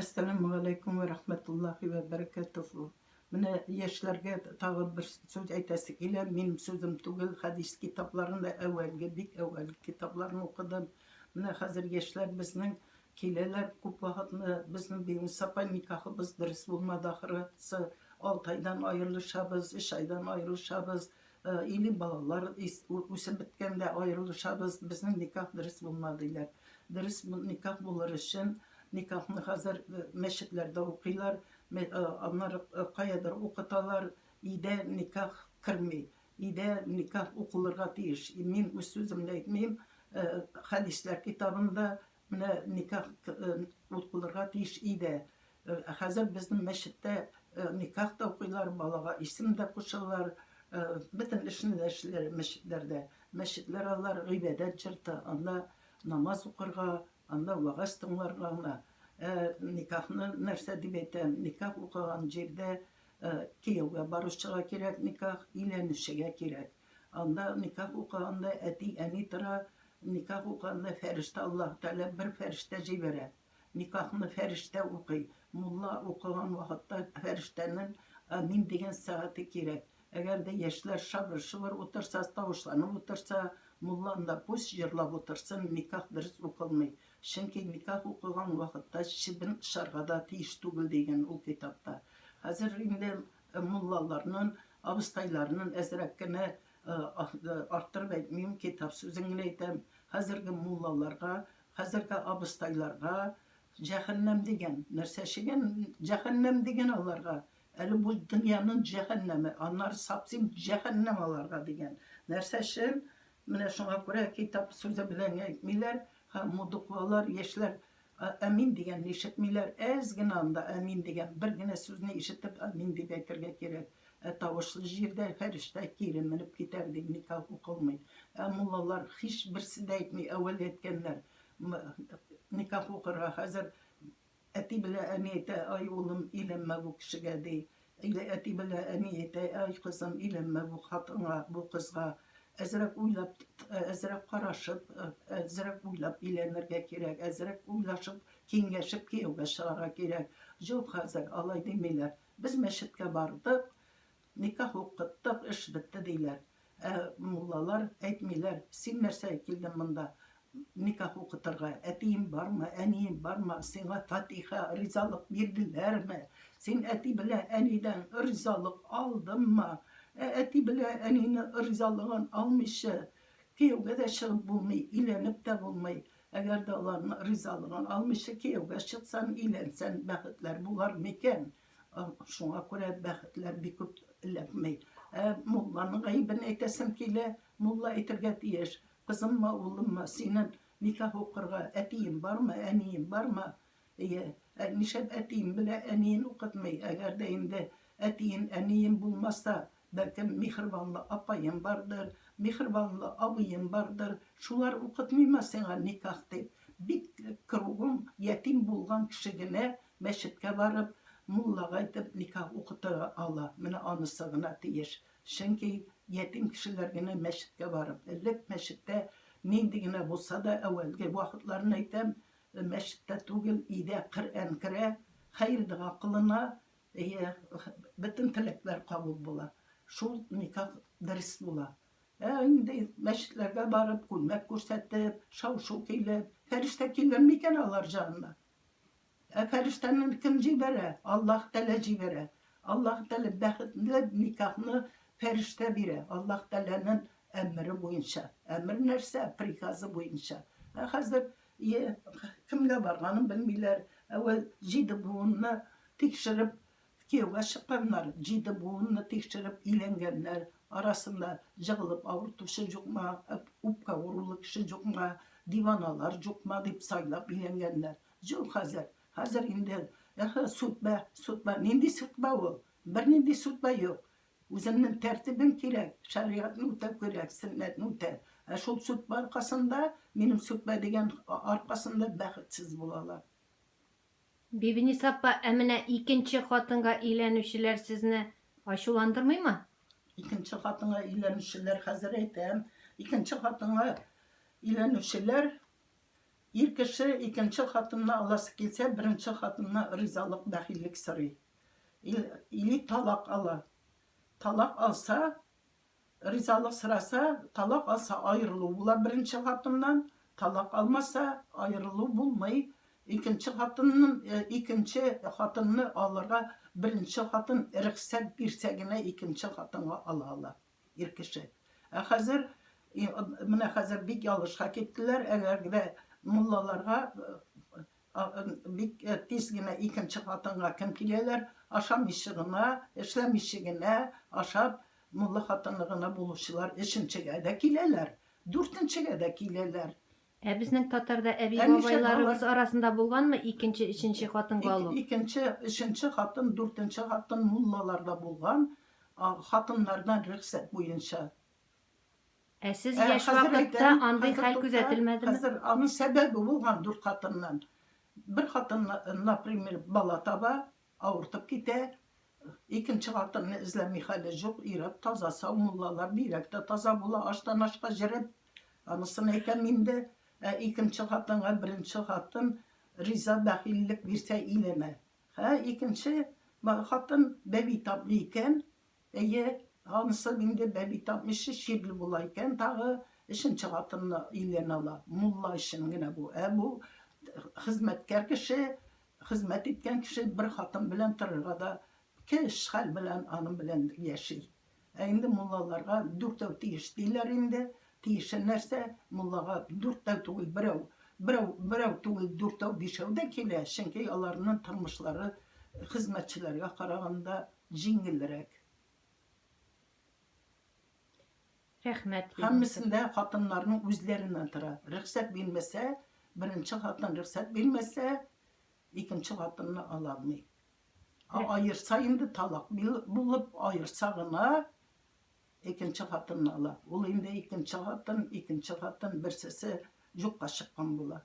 Esselamu Aleyküm ve Rahmetullahi ve Berekatuhu. Mine yaşlarga tağır bir söz aytası ile benim sözüm tugul hadis kitaplarında evvelki kitaplarını okudum. Mine hazır yaşlar bizning kileler ko'p vaqtni bizning bemusapa nikahımız dürüst bulmadı ahırısı 6 aydan ayrılışabız, 3 aydan ayrılışabız. İli balalar o'sib bitkanda ayrılışabız. Bizning nikah dürüst bulmadılar. Dürüst nikah bulur için nikahını hazır meşritlerde okuylar, onlar kayadır okutalar, ide nikah kırmay, ide nikah okulurga tiyiş. Men öz sözümle aytmayım, hadisler kitabında nikah okulurga tiyiş ide. Hazır bizim meşritte nikah da okuylar, balaga isim de koşarlar, bütün işini de işler meşritlerde. Meşritler allar ibadet çırtı, anda namaz okurga, anda vaaz tınlarga, nikahını nerse dibete nikah okuyan yerde kiyovga barışçıga kerek nikah ilenişige kerek. Anda nikah okuyanda eti enitra nikah okuyanda ferişte Allah Teala bir ferişte jibere. Nikahını ferişte okuy. Mulla okuyan vakitte feriştenin amin degen saati kerek. Eğer de yaşlar şabır şıvır otursa, tavuşlanıp otursa, mullan da pus yırlap otursun, nikah dürüst okılmay. Çünkü nikah okuyan vakitte şibin şargada tiyiş tugul degen o kitapta. Hazır indi mullalarının, abıstaylarının ezrekkine arttırıp etmeyeyim kitap sözünü eytem. Hazırki mullalarga, hazırki abıstaylarga, cehennem degen, nerseşigen cehennem degen alarga. Eli bu dünyanın cehennemi, onlar sapsim cehennem alarga degen. Nerseşin, mine şuna göre kitap sözü bilen etmiler, mudukvalar, yeşler, amin degen işitmiler, ezgin anda amin degen, bir gine sözünü işitip amin deb aytırga kerek. Tavuşlu jirde ferişte kirin minip gider deb nikah okılmayı. Mullalar hiç birisi de etmeyi, evvel etkenler, nikah okurga hazır, eti bile eniyete ay oğlum ilenme bu kişiye dey. Eti bile eniyete ay kızım ilenme bu hatına, bu kızga. Ezrek uylap, ezrek karaşıp, ezrek uylap ilenirge kerek, ezrek uylaşıp, kengeşip kiyovga şıraga kerek. Yok hazır alay demeler. Biz meşitke bardık, nikah okuttuk, iş bitti deyler. Mullalar etmiler, sen nerse kildim bunda nikah okuturga, etiyim var mı, eniyim var mı, sana Fatiha rizalık verdiler mi? Sen eti bile eniden rizalık aldın mı? Eti bile enini rizalığın almışı, kiyovga da çıkıp bulmayı, ilenip de bulmayı. Eğer de onların rizalığın almışı, kiyovga çıksan, ilensen, bəxtler bular meken. Şuna göre bəxtler bir küp ilepmeyi. Mullanın gaybini etesim kile, mulla etirge diyeş. Kızım mı, oğlum mu, senin nikah okurga etiyim var mı, eniyim var mı? Nişet etiyim bile eniyin okutmayı. Eğer de indi etiyin, eniyin bulmazsa, belki mihribanlı apayım vardır, mihribanlı abıyım vardır. Şular okutmayma sana nikah deyip. Bir kırığım yetim bulgan kişigine meşitke varıp, mullaga aytıp nikah okutuğa Allah. Mine anısığına deyiş. Çünkü yetim kişilerine meşitke varıp, ellik meşitte nendigine bulsa da evvelki vakitlarını aytam, meşitte tugul ide Kur'an kire, hayırdığa kılına, bütün tilekler kabul bula. Şu nikah ders bula. Şimdi meşitlerge barıp, kulmek görsetip, şavşu keylep, ferişte keylemiken alar canına. Feriştenin kim cibere? Allah Teala cibere. Allah Teala bəxtli nikahını ferişte bire. Allah Teala'nın emri boyunca. Emir nerse prikazı boyunca. Hazır kimle barganı bilmiyorlar. Evvel cidi buğununu tekşirip kiyova çıkanlar. Cidi buğununu tekşirip ilengenler arasında jığılıp avurtuşu jokma, upka vuruluk işi jokma, divanalar jokma deyip saylap ilengenler. Yok hazır. Hazır indi sütba, nindi sütba o. Bir nindi sütba yok. Özünün tertibin kerek, şeriatını öte kerek, sünnetini öte. Şol sütba arkasında, benim sütba degen arkasında bəxitsiz bulalar. Bibi Nisappa, emine ikinci hatınga ilenüşçüler sizni aşulandırmay mı? İkinci hatına ilenüşçüler hazır etem. İkinci hatına ilenüşçüler ир кеше икенче хатынны аласы килсә, беренче хатынна ризалык, бәхиллек сорый. Или талак ала. Талак алса, ризалык сораса, талак алса аерылу була беренче хатыннан, талак алмаса аерылу булмый. Икенче хатынны алырга беренче хатын рөхсәт бирсә генә икенче хатынга ала ир кеше. Хәзер менә хәзер бик ялгышка киттеләр, әгәр дә муллаларга бик тиз генә икенче хатынга кем киләләр, ашамыйчы гына, эшләмичә генә, ашап мулла хатыны гына булучылар өченчегә дә киләләр, дүртенчегә дә киләләр. Безнең татарда әби Ә нишләп бабайларыбыз арасында булганмы икенче, өченче хатынга алу? Икенче, өченче хатын, дүртенче хатын муллаларда булган, хатыннардан рөхсәт буенча. Сез яшь вакытта андый хәл күзәтелмәдеме? Хәзер аның сәбәбе булган дүрт хатыннан. Бер хатын, например, бала таба, авыртып китә, икенче хатынны эзләми хәле юк, иреп таза сау, муллалар бирәк тә таза була, аштан ашка җиреп. Анысын әйтәм инде, икенче хатынга беренче хатын риза, бәхиллек бирсә иленә. Икенче хатын бәби таплы икән, анысы инде бәби тапмыйчы ширле була икән, тагы өченче хатынны илен ала. Мулла өчен генә бу. Бу хезмәткәр кеше, хезмәт иткән кеше бер хатын белән торырга да кеш хәл белән аның белән яши. Инде муллаларга дүртәү тиеш диләр инде. Тиеше нәрсә? Муллага дүртәү түгел, берәү түгел, дүртәү, бишәү дә килә. Чөнки аларның тормышлары хезмәтчеләргә караганда җиңелрәк. Рәхмәт. Һәммәсендә хатыннарның үзләреннән тора. Рөхсәт бирмәсә, беренче хатын рөхсәт бирмәсә, икенче хатынны ала алмый. Айырса инде талак булып, айырса гына икенче хатынны ала. Ул инде икенче хатын берсесе юкка чыккан була.